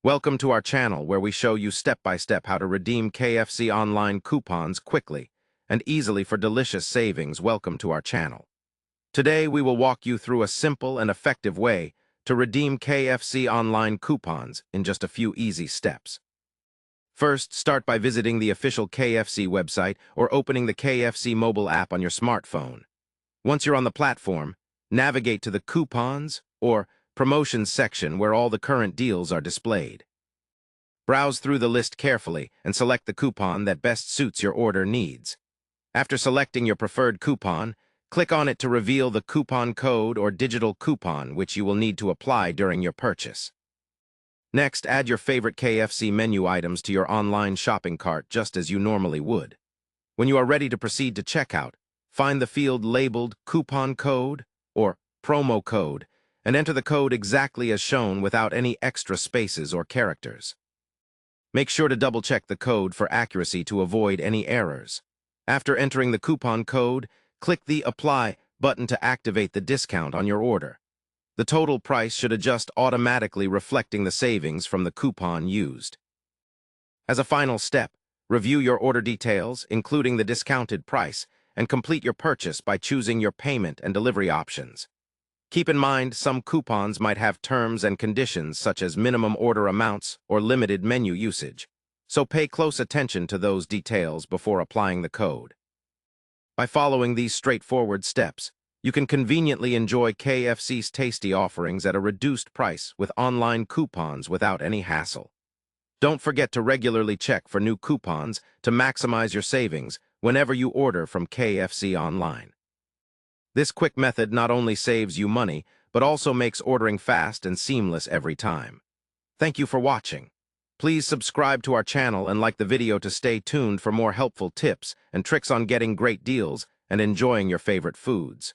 Welcome to our channel where we show you step-by-step how to redeem KFC online coupons quickly and easily for delicious savings. Welcome to our channel. Today we will walk you through a simple and effective way to redeem KFC online coupons in just a few easy steps. First, start by visiting the official KFC website or opening the KFC mobile app on your smartphone. Once you're on the platform, navigate to the Coupons or Promotions section where all the current deals are displayed. Browse through the list carefully and select the coupon that best suits your order needs. After selecting your preferred coupon, click on it to reveal the coupon code or digital coupon which you will need to apply during your purchase. Next, add your favorite KFC menu items to your online shopping cart just as you normally would. When you are ready to proceed to checkout, find the field labeled Coupon Code or Promo Code and enter the code exactly as shown without any extra spaces or characters. Make sure to double-check the code for accuracy to avoid any errors. After entering the coupon code, click the Apply button to activate the discount on your order. The total price should adjust automatically, reflecting the savings from the coupon used. As a final step, review your order details, including the discounted price, and complete your purchase by choosing your payment and delivery options. Keep in mind, some coupons might have terms and conditions such as minimum order amounts or limited menu usage, so pay close attention to those details before applying the code. By following these straightforward steps, you can conveniently enjoy KFC's tasty offerings at a reduced price with online coupons without any hassle. Don't forget to regularly check for new coupons to maximize your savings whenever you order from KFC online. This quick method not only saves you money, but also makes ordering fast and seamless every time. Thank you for watching. Please subscribe to our channel and like the video to stay tuned for more helpful tips and tricks on getting great deals and enjoying your favorite foods.